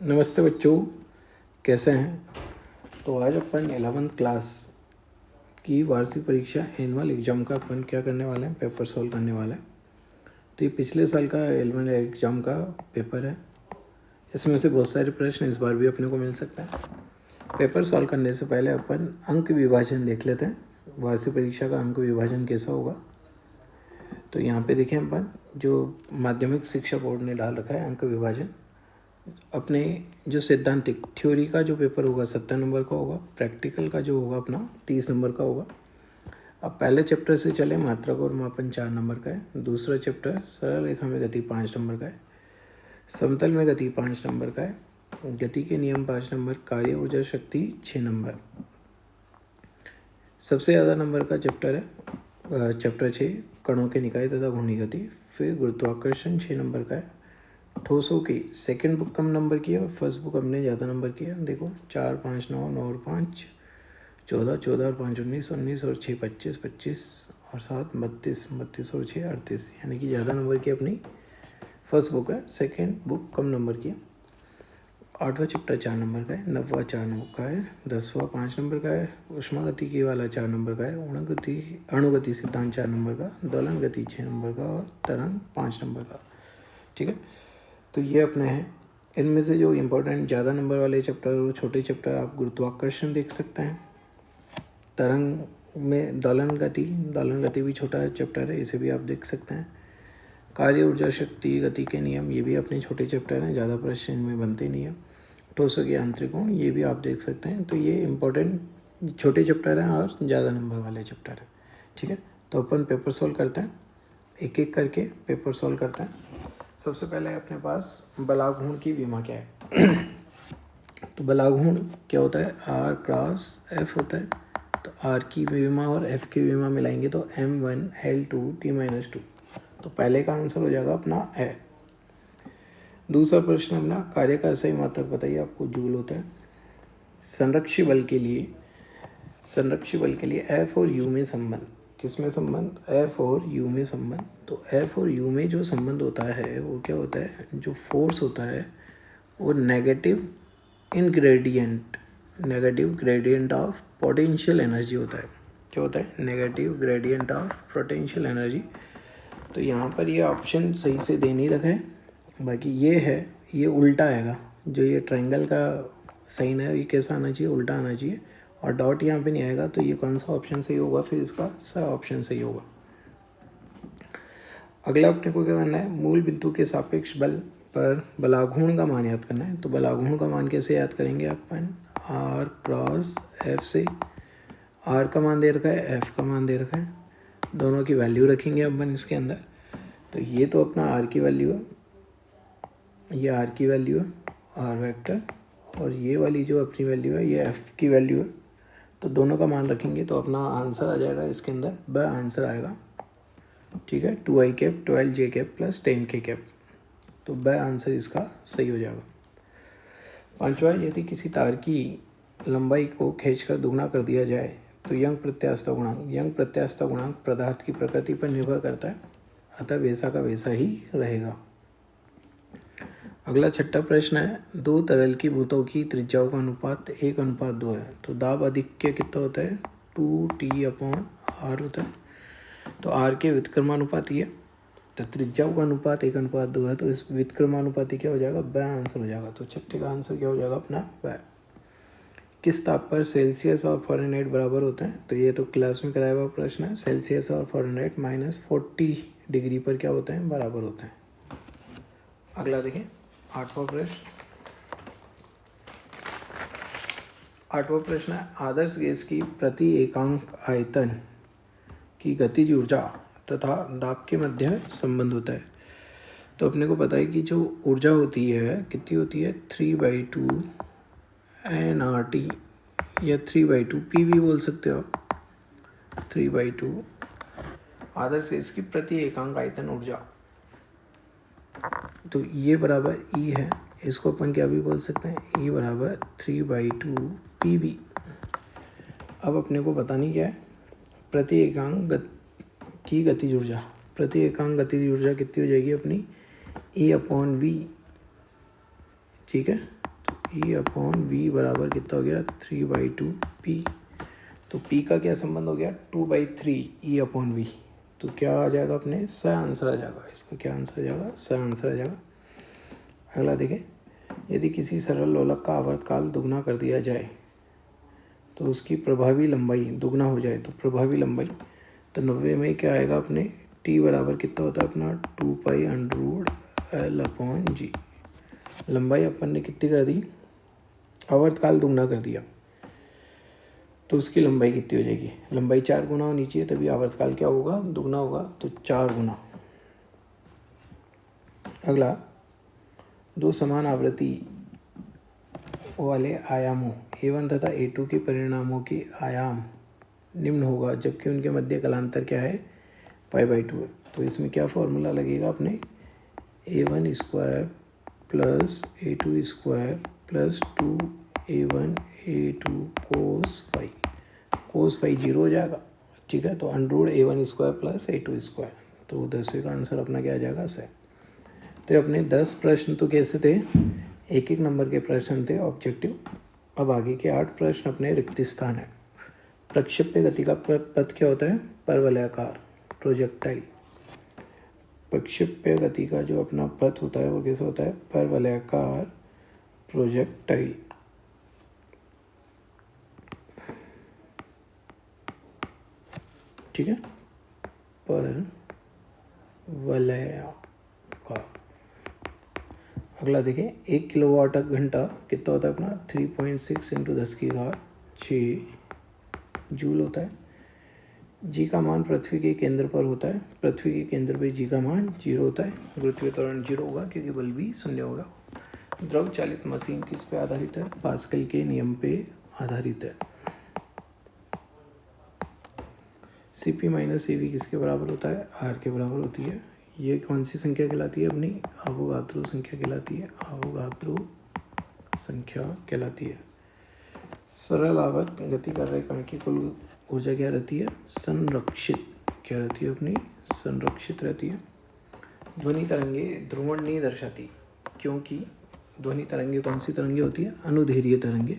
नमस्ते बच्चों, कैसे हैं। तो आज अपन 11th क्लास की वार्षिक परीक्षा एनुअल एग्ज़ाम का अपन क्या करने वाले हैं, पेपर सॉल्व करने वाले हैं। तो ये पिछले साल का एनुअल एग्ज़ाम का पेपर है। इसमें से बहुत सारे प्रश्न इस बार भी अपने को मिल सकते हैं। पेपर सॉल्व करने से पहले अपन अंक विभाजन देख लेते हैं, वार्षिक परीक्षा का अंक विभाजन कैसा होगा। तो यहाँ पे देखें अपन, जो माध्यमिक शिक्षा बोर्ड ने डाल रखा है अंक विभाजन। अपने जो सैद्धांतिक थ्योरी का जो पेपर होगा 70 नंबर का होगा, प्रैक्टिकल का जो होगा अपना 30 नंबर का होगा। अब पहले चैप्टर से चले, मात्रक और मापन 4 नंबर का है। दूसरा चैप्टर सरल रेखा में गति 5 नंबर का है, समतल में गति 5 नंबर का है, गति के नियम 5 नंबर, कार्य ऊर्जा शक्ति 6 नंबर। सबसे ज़्यादा नंबर का चैप्टर है चैप्टर 6 कणों के निकाय तथा घूर्णी गति। फिर गुरुत्वाकर्षण 6 नंबर का है। ठोसों की सेकंड बुक कम नंबर की है और फर्स्ट बुक हमने ज़्यादा नंबर की है। देखो 4, 5, 9, 9 और 5 14, 14 और 5 19, 19 और 6 25, 25 और 7 32, 32 और 6 38, यानी कि ज़्यादा नंबर की अपनी फर्स्ट बुक है। सेकंड बुक कम नंबर की है। 8वां चैप्टर 4 नंबर का है, 9वां 4 नंबर का है, 10वां 5 नंबर का है, ऊष्मागतिकी वाला 4 नंबर का है, अणुगति सिद्धांत 4 नंबर का, दोलन गति 6 नंबर का और तरंग 5 नंबर का। ठीक है, तो ये अपने हैं। इनमें से जो इम्पोर्टेंट ज़्यादा नंबर वाले चैप्टर और छोटे चैप्टर, आप गुरुत्वाकर्षण देख सकते हैं। तरंग में दोलन गति भी छोटा चैप्टर है, इसे भी आप देख सकते हैं। कार्य ऊर्जा शक्ति गति के नियम, ये भी अपने छोटे चैप्टर हैं, ज़्यादा प्रश्न इनमें बनते नहीं है। ठोसों के आंतरिक गुण, ये भी आप देख सकते हैं। तो ये इम्पोर्टेंट छोटे चैप्टर हैं और ज़्यादा नंबर वाले चैप्टर हैं। ठीक है, तो अपन पेपर सॉल्व करते हैं, एक एक करके पेपर सॉल्व करते हैं। सबसे पहले अपने पास बलाघूर्ण की विमा क्या है। तो बलाघूर्ण क्या होता है, आर क्रॉस एफ होता है। तो आर की विमा और एफ की विमा मिलाएंगे तो M1L2T-2। तो पहले का आंसर हो जाएगा अपना ए। दूसरा प्रश्न अपना, कार्य का सही मात्रक बताइए, आपको जूल होता है। संरक्षी बल के लिए एफ और यू में संबंध, किसमें संबंध, एफ और यू में संबंध। तो एफ और यू में जो संबंध होता है वो क्या होता है, जो फोर्स होता है वो negative gradient of potential energy होता है। क्या होता है, negative gradient of potential energy. तो यहाँ पर ये ऑप्शन सही से दे नहीं रखा है, बाकी ये है, ये उल्टा आएगा। जो ये ट्रायंगल का साइन है ये कैसा आना चाहिए, उल्टा आना चाहिए। और डॉट यहाँ पे नहीं आएगा, तो ये कौन सा ऑप्शन सही होगा, फिर इसका सा ऑप्शन सही होगा। अगला अपने को क्या करना है, मूल बिंदु के सापेक्ष बल पर बलाघूर्ण का मान याद करना है। तो बलाघूर्ण का मान कैसे याद करेंगे अपन, आर क्रॉस एफ से। आर का मान दे रखा है, एफ का मान दे रखा है, दोनों की वैल्यू रखेंगे अपन इसके अंदर। तो ये तो अपना आर की वैल्यू है, ये आर की वैल्यू है आर वेक्टर, और ये वाली जो अपनी वैल्यू है ये एफ की वैल्यू है। तो दोनों का मान रखेंगे तो अपना आंसर आ जाएगा इसके अंदर, ब आंसर आएगा। ठीक है, 2i cap 12j cap plus 10k cap. तो ब आंसर इसका सही हो जाएगा। पांचवा, यदि किसी तार की लंबाई को खींचकर दुगना कर दिया जाए तो यंग प्रत्यास्थता गुणांक पदार्थ की प्रकृति पर निर्भर करता है, अतः वैसा का वैसा ही रहेगा। अगला छठा प्रश्न है, दो तरल की बूंदों की त्रिज्याओं का अनुपात 1:2 है। तो दाब आधिक्य कितना होता है, 2T/R होता है। तो R के व्युत्क्रमानुपाती है, तो त्रिज्याओं का अनुपात 1:2 है, तो इस व्युत्क्रमानुपाती क्या हो जाएगा, ब आंसर हो जाएगा। तो छठे का आंसर क्या हो जाएगा अपना ब। किस ताप पर सेल्सियस और फ़ारेनहाइट बराबर होते हैं, तो ये तो क्लास में कराया हुआ प्रश्न है। सेल्सियस और फ़ारेनहाइट -40 डिग्री पर क्या होते हैं, बराबर होते हैं। अगला देखें, आठवां प्रश्न है, आदर्श गैस की प्रति एकांक आयतन की गतिज ऊर्जा तथा दाब के मध्य संबंध होता है। तो अपने को पता है कि जो ऊर्जा होती है कितनी होती है, 3/2 nRT या 3/2 PV बोल सकते हो आप। 3/2 आदर्श गैस की प्रति एकांक आयतन ऊर्जा, तो ये बराबर ई है। इसको अपन क्या भी बोल सकते हैं, ई बराबर 3/2 PV। अब अपने को पता नहीं क्या है, प्रति एकांक की गतिज ऊर्जा, प्रति एकांक गतिज ऊर्जा कितनी हो जाएगी अपनी, E/V। ठीक है, ई अपॉन वी बराबर कितना हो गया 3/2 पी। तो पी का क्या संबंध हो गया 2/3 ई अपॉन वी। तो क्या आ जाएगा अपने स आंसर आ जाएगा। इसका क्या आंसर आ जाएगा स आंसर आ जाएगा। अगला देखें, यदि किसी सरल लोलक का आवर्तकाल दुगना कर दिया जाए तो उसकी प्रभावी लंबाई दुगना हो जाए तो प्रभावी लंबाई तो 90 में क्या आएगा अपने टी बराबर कितना होता है अपना 2π√L अपॉन जी। लंबाई अपन ने कितनी कर दी, आवर्तकाल दुगना कर दिया तो उसकी लंबाई कितनी हो जाएगी, लंबाई 4 गुना होनी चाहिए तभी आवर्तकाल क्या होगा दुगना होगा, तो 4 गुना। अगला, दो समान आवृत्ति वाले आयामों A1 तथा A2 के परिणामों के आयाम निम्न होगा जबकि उनके मध्य कलांतर क्या है π/2 है। तो इसमें क्या फॉर्मूला लगेगा अपने A1 square plus A2 square plus 2A1 A2 cos phi 0 हो जाएगा, ठीक है। तो √A1 square plus A2 square, तो 10वें का आंसर अपना क्या आ जाएगा से। तो अपने 10 प्रश्न तो कैसे थे, एक एक नंबर के प्रश्न थे ऑब्जेक्टिव। अब आगे के 8 प्रश्न अपने रिक्त स्थान है। प्रक्षेप्य गति का पथ क्या होता है परवलयाकार प्रोजेक्टाइल। प्रक्षेप्य गति का जो अपना पथ होता है वो कैसे होता है परवलयाकार प्रोजेक्टाइल। ठीक है, परवलयाकार। अगला देखें, 1 किलोवाट घंटा कितना होता है अपना 3.6 × 10⁶ जूल होता है। जी का मान पृथ्वी के केंद्र पर होता है, पृथ्वी के केंद्र पे जी का मान 0 होता है, गुरुत्वीय त्वरण 0 होगा क्योंकि बल भी 0 होगा। द्रव चालित मशीन किस पे आधारित है, पास्कल के नियम पे आधारित है। CP - CV किसके बराबर होता है R के बराबर होती है। ये कौन सी संख्या कहलाती है अपनी अवोगाद्रो संख्या कहलाती है, अवोगाद्रो संख्या कहलाती है। सरल आवर्त गति कर रहे कण की कुल ऊर्जा क्या रहती है संरक्षित, क्या रहती है अपनी संरक्षित रहती है। ध्वनि तरंगे ध्रुवण नहीं दर्शाती क्योंकि ध्वनि तरंगे कौन सी तरंगे होती है अनुदैर्घ्य तरंगे,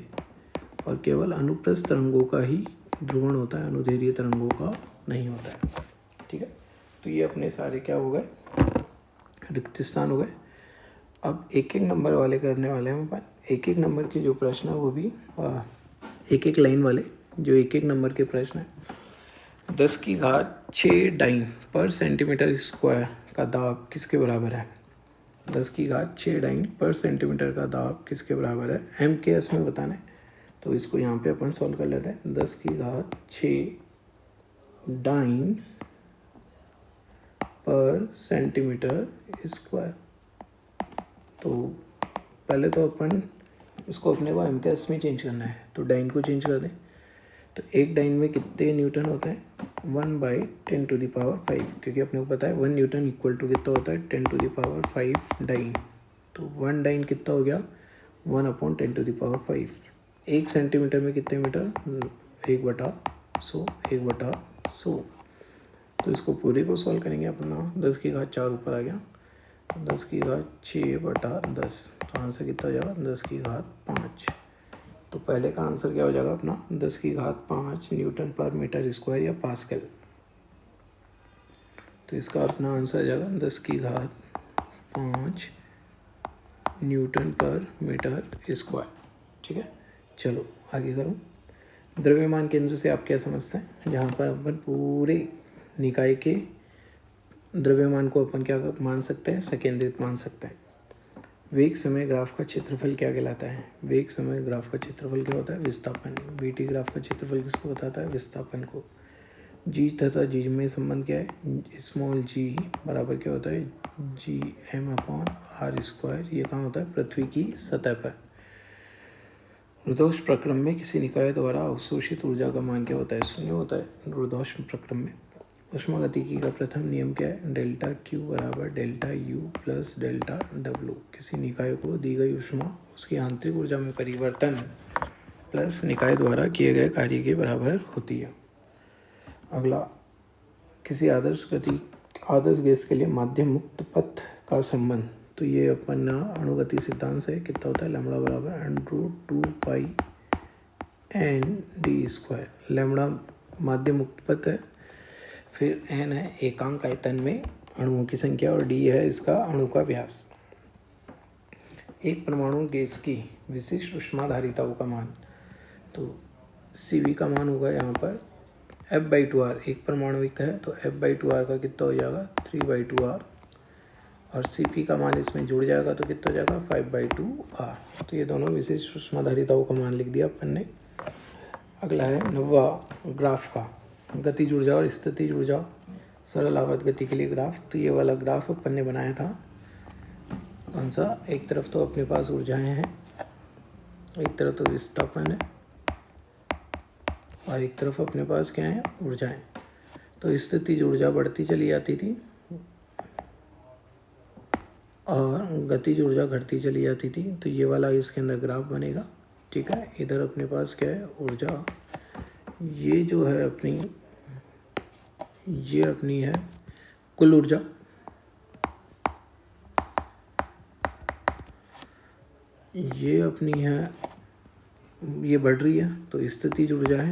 और केवल अनुप्रस्थ तरंगों का ही ध्रुवण होता है, अनुदैर्घ्य तरंगों का नहीं होता है। ठीक है, तो ये अपने सारे क्या हो गए रिक्त स्थान हो गए। अब एक एक नंबर वाले करने वाले हैं अपन। एक एक नंबर के जो प्रश्न है वो भी एक एक लाइन वाले जो एक एक नंबर के प्रश्न है। 10⁶ डाइन पर सेंटीमीटर स्क्वायर का दाब किसके बराबर है। 10⁶ डाइन पर सेंटीमीटर का दाब किसके बराबर है, MKS में बताना है। तो इसको यहाँ पे अपन सॉल्व कर लेते हैं। 10⁶ डाइन पर सेंटीमीटर स्क्वायर। तो पहले तो अपन इसको अपने को MKS में चेंज करना है, तो डाइन को चेंज कर दें। तो एक डाइन में कितने न्यूटन होते हैं 1/10⁵, क्योंकि अपने को पता है 1 न्यूटन इक्वल टू कितना होता है 10⁵ डाइन। तो 1 डाइन कितना हो गया 1/10⁵। 1 सेंटीमीटर में कितने मीटर 1/100, 1/100। तो इसको पूरे को सॉल्व करेंगे अपना। 10⁴ ऊपर आ गया, 10⁶6/10। तो आंसर कितना हो जाएगा 10⁵5। तो पहले का आंसर क्या हो जाएगा अपना 10⁵5 न्यूटन पर मीटर स्क्वायर या पास्कल। तो इसका अपना आंसर आ जाएगा 10⁵5 न्यूटन पर मीटर स्क्वायर। ठीक है, चलो आगे करो। द्रव्यमान केंद्र से आप क्या समझते हैं, जहाँ पर अपन पूरे निकाय के द्रव्यमान को अपन क्या मान सकते हैं सकेंद्रित मान सकते हैं। वेग समय ग्राफ का क्षेत्रफल क्या कहलाता है, वेग समय ग्राफ का क्षेत्रफल क्या होता है विस्थापन। VT ग्राफ का क्षेत्रफल किसको बताता है विस्थापन को। जी तथा जी में संबंध क्या है, स्मॉल g बराबर क्या होता है Gm/r²। ये कहाँ होता है पृथ्वी की सतह पर। रुद्धोष्म प्रक्रम में किसी निकाय द्वारा अवशोषित ऊर्जा का मान क्या होता है 0 होता है रुद्धोष्म प्रक्रम में। ऊष्मागतिकी का प्रथम नियम क्या है, ΔQ बराबर ΔU प्लस ΔW। किसी निकाय को दी गई ऊष्मा उसकी आंतरिक ऊर्जा में परिवर्तन प्लस निकाय द्वारा किए गए कार्य के बराबर होती है। अगला, किसी आदर्श गैस के लिए माध्यम मुक्त पथ का संबंध तो ये अपना अणुगति सिद्धांत से कितना होता है, लैम्बडा बराबर √2 n d स्क्वायर। लैम्बडा माध्यम मुक्त पथ है, फिर n है एकांक आयतन में अणुओं की संख्या और d है इसका अणु का व्यास। एक परमाणु गैस की विशिष्ट ऊष्माधारिताओं का मान, तो Cv का मान होगा यहाँ पर F/2R। एक परमाणुविक है तो F/2R का कितना हो जाएगा 3/2R, और Cp का मान इसमें जुड़ जाएगा तो कितना हो जाएगा 5/2R। तो ये दोनों विशिष्ट ऊष्माधारिताओं का मान लिख दिया अपन ने। अगला है 9वां ग्राफ का गतिज ऊर्जा और स्थितिज ऊर्जा सरल आवर्त गति के लिए ग्राफ। तो ये वाला ग्राफ अपन ने बनाया था। कौन सा, एक तरफ तो अपने पास ऊर्जाएं हैं, एक तरफ तो विस्थापन है और एक तरफ अपने पास क्या है, ऊर्जाएं। तो स्थितिज ऊर्जा बढ़ती चली जाती थी और गतिज ऊर्जा घटती चली जाती थी। तो ये वाला इसके अंदर ग्राफ बनेगा। ठीक है, इधर अपने पास क्या है, ऊर्जा। ये जो है अपनी, ये अपनी है कुल ऊर्जा, ये अपनी है, ये बढ़ रही है तो स्थितिज ऊर्जा है,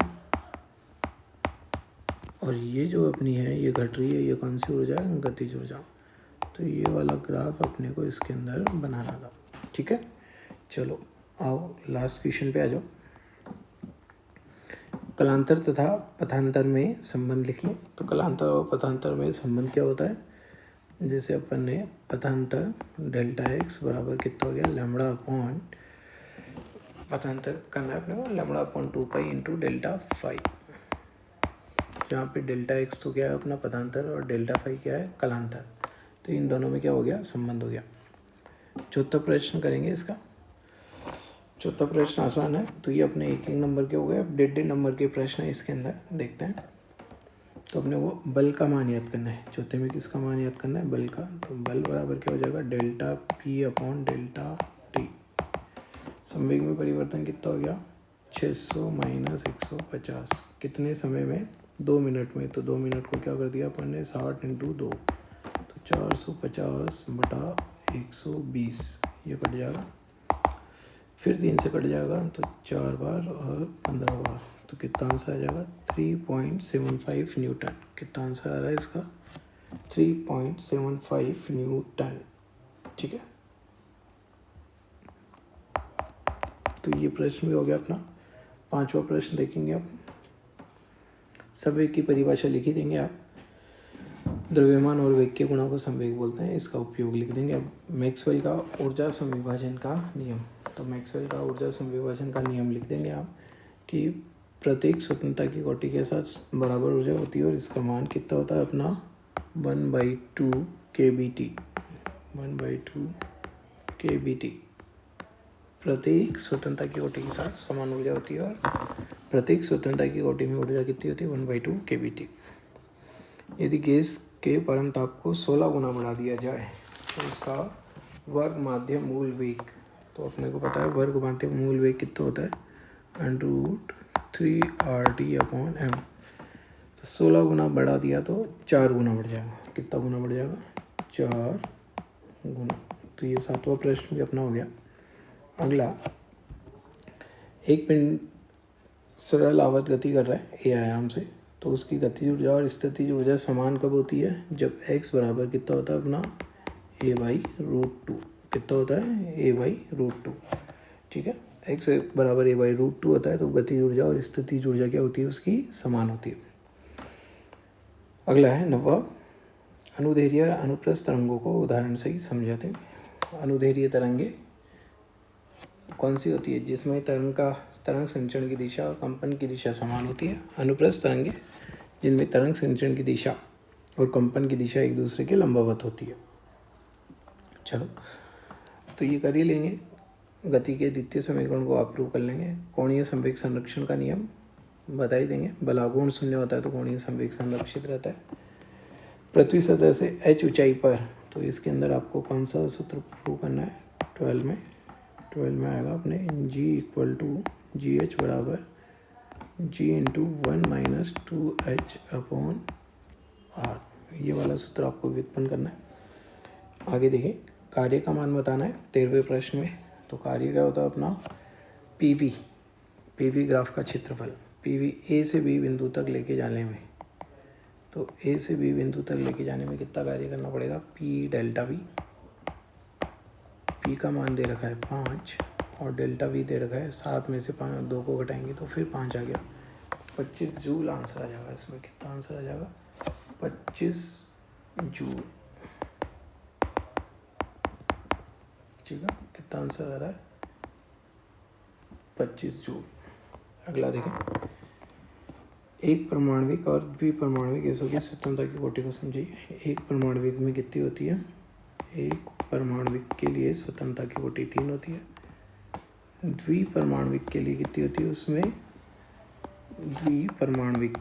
और ये जो अपनी है ये घट रही है, ये कौन सी ऊर्जा है, गतिज ऊर्जा। तो ये वाला ग्राफ अपने को इसके अंदर बनाना था। ठीक है, चलो आओ लास्ट क्वेश्चन पे आ जाओ। कलांतर तथा पथांतर में संबंध लिखिए। तो कलांतर और पथांतर में संबंध क्या होता है, जैसे अपन ने पथांतर Δx बराबर कितना हो गया, लैम्बडा अपॉन, पथांतर करना है अपने को लैम्बडा अपॉन 2π इंटू Δφ। जहाँ पे Δx तो क्या है अपना पथांतर और Δφ क्या है कलांतर। तो इन दोनों में क्या हो गया, संबंध हो गया। चौथा प्रश्न करेंगे इसका। चौथा प्रश्न आसान है। तो ये अपने एक नंबर के हो गए। अब 1.5 नंबर के प्रश्न है इसके अंदर, देखते हैं। तो अपने वो बल का मान याद करना है। चौथे में किसका मान याद करना है, बल का। तो बल बराबर क्या हो जाएगा, Δp अपॉन Δt। संवेग में परिवर्तन कितना हो गया, 600 माइनस 150। कितने समय में, 2 मिनट में। तो 2 मिनट को क्या कर दिया अपन ने, 60 इंटू 2, तो 450 बटा 120, ये कट जाएगा। फिर 3 से कट जाएगा तो 4 बार और 15 बार, तो कितना आंसर आ जाएगा 3.75 न्यूटन। कितना आंसर आ रहा है इसका, 3.75 न्यूटन। ठीक है, तो ये प्रश्न भी हो गया अपना। 5वां प्रश्न देखेंगे आप। संवेग की परिभाषा लिखी देंगे आप। द्रव्यमान और वेग के गुणों को संवेग बोलते हैं, इसका उपयोग लिख देंगे। अब मैक्सवेल का ऊर्जा संविभाजन का नियम। तो मैक्सवेल का ऊर्जा संविभाजन का नियम लिख देंगे आप कि प्रत्येक स्वतंत्रता की कोटि के साथ बराबर ऊर्जा होती है और इसका मान कितना होता है अपना 1/2 kBt। 1/2 kBt प्रत्येक स्वतंत्रता की कोटि के साथ समान ऊर्जा होती है, और प्रत्येक स्वतंत्रता की कोटि में ऊर्जा कितनी होती है 1/2 kBt। यदि गैस के परम ताप को 16 गुना बढ़ा दिया जाए तो उसका वर्ग माध्य मूल वेग, तो अपने को पता है वर्ग माध्य मूल वेग कितना होता है, √3RT/m। तो 16 गुना बढ़ा दिया तो 4 गुना बढ़ जाएगा। कितना गुना बढ़ जाएगा, 4 गुना। तो ये 7वां प्रश्न भी अपना हो गया। अगला, एक पिंड सरल आवर्त गति कर रहा है ए आयाम से, तो उसकी गतिज ऊर्जा और स्थितिज ऊर्जा समान कब होती है, जब x बराबर कितना होता है अपना a/√2। कितना होता है, a/√2। ठीक है, x बराबर a/√2 होता है तो गतिज ऊर्जा और स्थितिज ऊर्जा क्या होती है, उसकी समान होती है। अगला है 9वां, अनुदैर्ध्य अनुप्रस्थ तरंगों को उदाहरण से ही समझाते हैं। अनुदैर्ध्य तरंगे कौन सी होती है, जिसमें तरंग संचरण की दिशा और कंपन की दिशा समान होती है। अनुप्रस्थ तरंगे जिनमें तरंग संचरण की दिशा और कंपन की दिशा एक दूसरे के लंबवत होती है। चलो, तो ये कर ही लेंगे। गति के द्वितीय समीकरण को आप प्रूव कर लेंगे। कोणीय संवेग संरक्षण का नियम बता ही देंगे। बलागुण शून्य होता है तो कोणीय संवेग संरक्षित रहता है। पृथ्वी सतह से h ऊंचाई पर, तो इसके अंदर आपको कौन सा सूत्र प्रूव करना है, 12 में आएगा अपने G=GH बराबर G×1 - 2h/r। ये वाला सूत्र आपको व्युत्पन्न करना है। आगे देखिए, कार्य का मान बताना है 13वें प्रश्न में। तो कार्य क्या होता है अपना, पीवी ग्राफ का क्षेत्रफल, पीवी ए से बी बिंदु तक लेके जाने में, तो ए से बी बिंदु तक लेके जाने में कितना कार्य करना पड़ेगा, पी डेल्टा वी। पी का मान दे रखा है 5 और डेल्टा वी दे रखा है 7 में से 5 2 को घटाएंगे तो फिर 5 आ गया, 25 जूल आंसर आ जाएगा। इसमें कितना आंसर आ जाएगा, 25 जूल। ठीक है, कितना आंसर आ रहा है, 25 जूल। अगला देखें, एक परमाणविक और द्विपरमाणविक गैसों की स्वतंत्रता की कोटि को समझिए। एक परमाणविक में कितनी होती है, एक परमाणविक के लिए स्वतंत्रता की कोटि 3 होती है। द्विपरमाणविक के लिए कितनी होती है, उसमें द्विपरमाणविक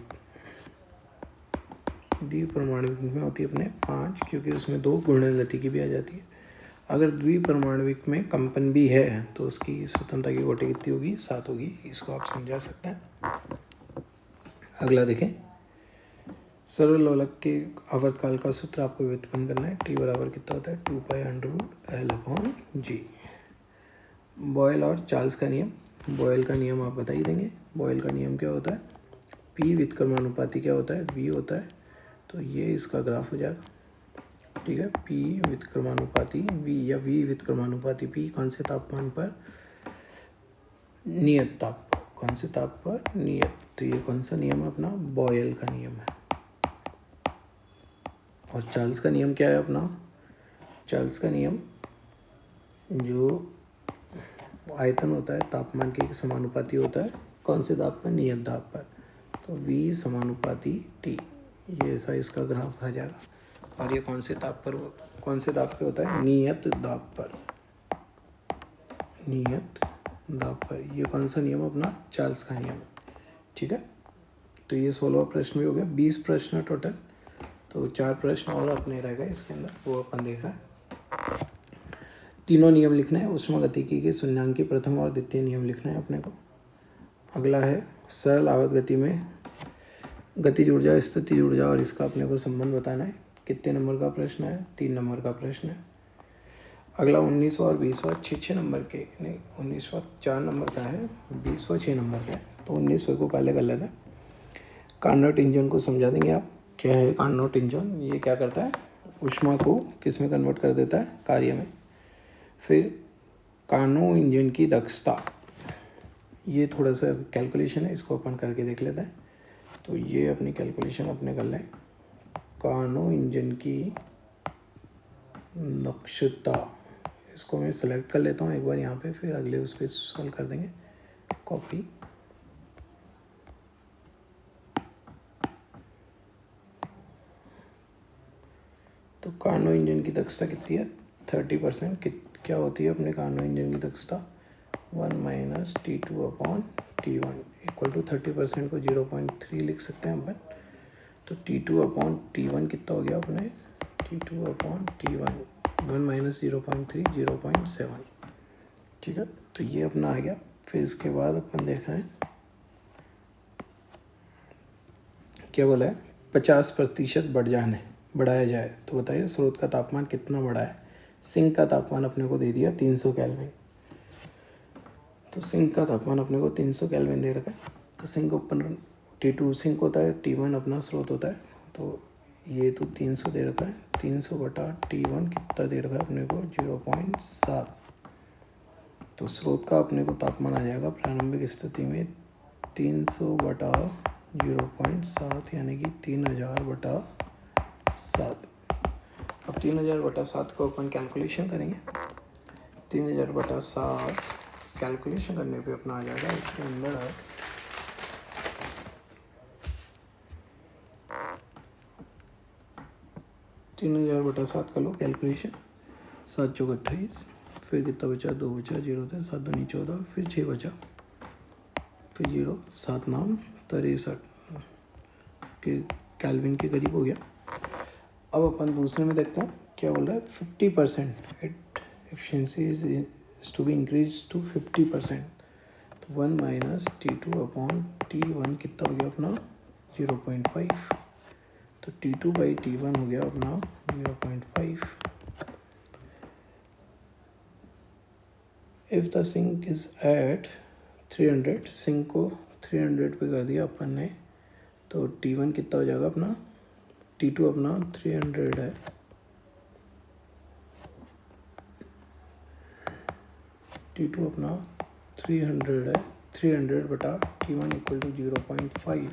में होती है अपने 5, क्योंकि उसमें 2 घूर्णन गति की भी आ जाती है। अगर द्विपरमाणविक में कंपन भी है तो उसकी स्वतंत्रता की कोटि कितनी होगी, 7 होगी। इसको आप समझा सकते हैं। अगला देखें, सर्वलोलक के आवर्तकाल का सूत्र आपको व्युत्पन्न करना है। टी बराबर कितना होता है, 2π√L/g। बॉयल और चार्ल्स का नियम, बॉयल का नियम आप बता ही देंगे। बॉयल का नियम क्या होता है, पी व्युत्क्रमानुपाती क्या होता है, वी होता है। तो ये इसका ग्राफ हो जाएगा। ठीक है, पी व्युत्क्रमानुपाती वी या वी व्युत्क्रमानुपाती पी कौन से तापमान पर, नियत ताप, कौन से ताप पर, नियत। तो ये कौन सा नियम है अपना, बॉयल का नियम है। और चार्ल्स का नियम क्या है अपना, चार्ल्स का नियम जो आयतन होता है तापमान के समानुपाती होता है, कौन से दाब पर, नियत दाब पर। तो V समानुपाती T, ये ऐसा इसका ग्राफ आ जाएगा। और ये कौन से दाब पर, कौन से दाब पे होता है, नियत दाब पर, नियत दाब पर। ये कौन सा नियम अपना, चार्ल्स का नियम। ठीक है, तो ये 16वां प्रश्न भी हो गया। 20 प्रश्न है टोटल, तो 4 प्रश्न और अपने रह गए इसके अंदर, वो अपन देख रहे हैं। तीनों नियम लिखना है, उष्मागतिकी के शून्याङ्की प्रथम और द्वितीय नियम लिखना है अपने को। अगला है सरल आवर्त गति में गतिज ऊर्जा, स्थितिज ऊर्जा और इसका अपने को संबंध बताना है। कितने नंबर का प्रश्न है, 3 नंबर का प्रश्न है। अगला 19वां और 20वां 6 नंबर के, नहीं 19वां 4 नंबर का है, 20वां 6 नंबर का है। तो 19वें को पहले कर लेते हैं। कार्नोट इंजन को समझा देंगे आप, क्या है कार्नोट इंजन, ये क्या करता है, ऊष्मा को किस में कन्वर्ट कर देता है, कार्य में। फिर कार्नो इंजन की दक्षता, ये थोड़ा सा कैलकुलेशन है, इसको अपन करके देख लेते हैं। तो ये अपनी कैलकुलेशन अपने कर लें। कार्नो इंजन की दक्षता, इसको मैं सेलेक्ट कर लेता हूँ एक बार यहाँ पे, फिर अगले उस पर सॉल्व कर देंगे। कॉपी, तो कार्नो इंजन की दक्षता कितनी है, 30%। क्या होती है अपने कार्नो इंजन की दक्षता, 1 - T2/T1 = 30% को 0.3 लिख सकते हैं अपन। तो T2/T1 कितना हो गया अपने, T2/T1 1 - 0.3 0.7। ठीक है, तो ये अपना आ गया। फिर इसके बाद अपन देख रहे हैं क्या बोला है, 50% बढ़ाया जाए। तो बताइए स्रोत का तापमान कितना बढ़ा है। सिंक का तापमान अपने को दे दिया 300 केल्विन, तो सिंक का तापमान अपने को 300 केल्विन दे रखा है। तो सिंक ओपन T2 सिंक होता है, T1 अपना स्रोत होता है। तो ये तो 300 दे रखा है, 300/T1 कितना दे रखा है अपने को, 0.7। तो स्रोत का अपने को तापमान आ जाएगा प्रारंभिक स्थिति में 300/0.7 यानी कि 3000/7। अब 3000/7 को अपन कैलकुलेशन करेंगे। 3000/7 कैलकुलेशन करने पे अपना आ जाएगा, इसके अंदर है 3000/7 का लो कैलकुलेशन, 7 चौक 28, फिर कितना बचा, 2 बचा, 0 थे, 7 दूनी 14, फिर 6 बचा, फिर 0, 7 9 63 के केल्विन के करीब हो गया। अब अपन दूसरे में देखते हैं क्या बोल रहा है, 50% it efficiency is to be increase to 50%। तो 1 - T2/T1 कितना हो गया अपना, 0.5। तो T2/T1 हो गया अपना 0.5। If the sink is at 300, sink को 300 पे कर दिया अपन ने, तो T1 कितना हो जाएगा अपना, T2 अपना 300 है, T2 अपना 300 है, 300 बटा T1 इक्वल टू 0.5,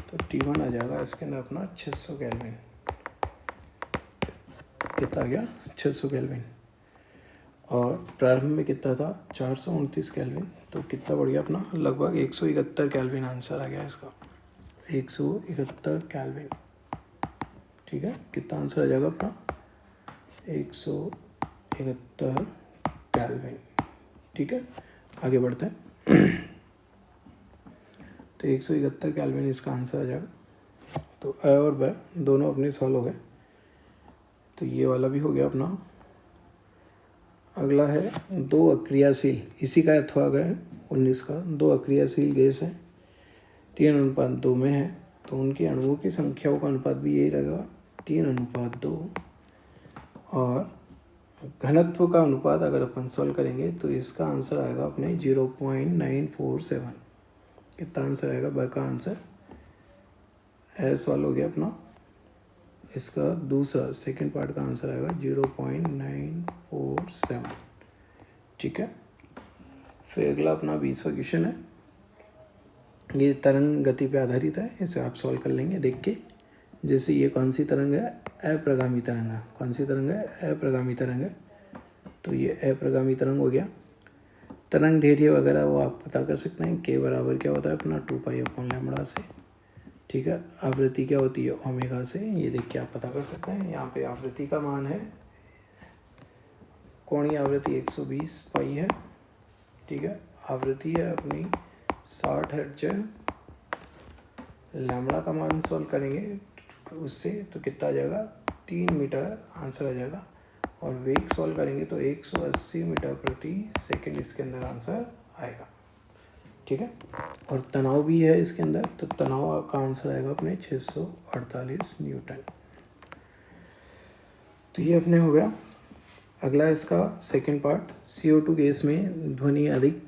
तो T1 आ जाएगा इसके अंदर अपना 600 केल्विन। कितना आ गया, 600 केल्विन। और प्रारंभ में कितना था, 429 केल्विन, तो कितना बढ़ गया अपना, लगभग 171 केल्विन आंसर आ गया इसका, 171 केल्विन। ठीक है, कितना आंसर आ जाएगा अपना, 171 केल्विन। ठीक है, आगे बढ़ते हैं। तो 171 केल्विन इसका आंसर आ जाएगा। तो अ और ब दोनों अपने सॉल्व हो गए, तो ये वाला भी हो गया अपना। अगला है दो अक्रियाशील, इसी का अथवा गए 19 का, दो अक्रियाशील गैस है 3:2 में है, तो उनकी अणुओं की संख्याओं का अनुपात भी यही रहेगा 3:2, और घनत्व का अनुपात अगर अपन सॉल्व करेंगे तो इसका आंसर आएगा अपने 0.947। कितना आंसर आएगा, ब का आंसर है, सॉल्व हो गया अपना। इसका दूसरा सेकंड पार्ट का आंसर आएगा 0.947। ठीक है, फिर अगला अपना 20वां क्वेश्चन है, ये तरंग गति पे आधारित है, इसे आप सॉल्व कर लेंगे देख के। जैसे ये कौन सी तरंग है, अप्रगामी तरंग है, कौन सी तरंग है, अप्रगामी तरंग है, तो ये अप्रगामी तरंग हो गया। तरंग दैर्घ्य वगैरह वो आप पता कर सकते हैं, के बराबर क्या होता है अपना 2π/λ से। ठीक है, आवृत्ति क्या होती है, ओमेगा से, ये देख के आप पता कर सकते हैं। यहाँ पे आवृत्ति का मान है, कोणीय आवृत्ति 120 पाई है। ठीक है, आवृत्ति है अपनी 60 हर्ट्ज है। लैम्बडा का मान सॉल्व करेंगे उससे तो कितना आ जाएगा, 3 मीटर आंसर आ जाएगा। और वेग सॉल्व करेंगे तो 180 मीटर प्रति सेकंड इसके अंदर आंसर आएगा। ठीक है, और तनाव भी है इसके अंदर, तो तनाव का आंसर आएगा अपने 648 न्यूटन। तो ये अपने हो गया। अगला इसका सेकंड पार्ट, CO2 गैस में ध्वनि अधिक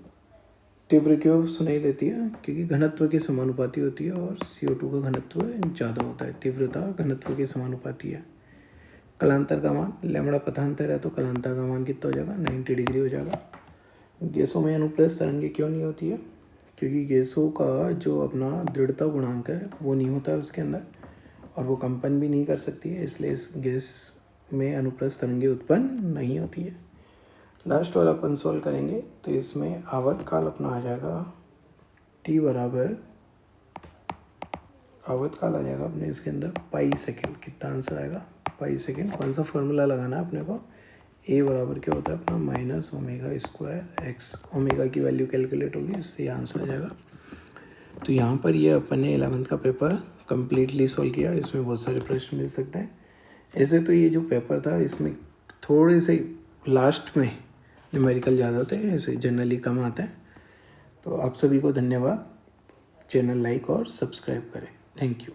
तीव्र क्यों सुनाई देती है, क्योंकि घनत्व के समानुपाती होती है, और CO2 का घनत्व ज़्यादा होता है, तीव्रता घनत्व के समानुपाती है। कलांतर का मान, लैम्बडा पथांतर है तो कलांतर का मान कितना हो जाएगा, 90 डिग्री हो जाएगा। गैसों में अनुप्रस्थ तरंगे क्यों नहीं होती है, क्योंकि गैसों का जो अपना दृढ़ता गुणांक है वो नहीं होता है उसके अंदर, और वो कंपन भी नहीं कर सकती है, इसलिए इस गैस में अनुप्रस्थ तरंगे उत्पन्न नहीं होती है। लास्ट वाला अपन सॉल्व करेंगे तो इसमें आवर्तकाल अपना आ जाएगा T बराबर, आवर्तकाल आ जाएगा अपने इसके अंदर पाई सेकेंड। कितना आंसर आएगा, पाई सेकेंड। कौन सा फॉर्मूला लगाना है अपने को, A बराबर क्या होता है अपना -ω²x, ओमेगा की वैल्यू कैलकुलेट होगी, इससे आंसर आ जाएगा। तो यहाँ पर ये अपन ने 11th का पेपर कम्प्लीटली सॉल्व किया, इसमें बहुत सारे प्रश्न मिल सकते हैं। ऐसे तो ये जो पेपर था इसमें थोड़े से लास्ट में न्यूमेरिकल ज़्यादा होते हैं, ऐसे जनरली कम आते हैं। तो आप सभी को धन्यवाद, चैनल लाइक और सब्सक्राइब करें, थैंक यू।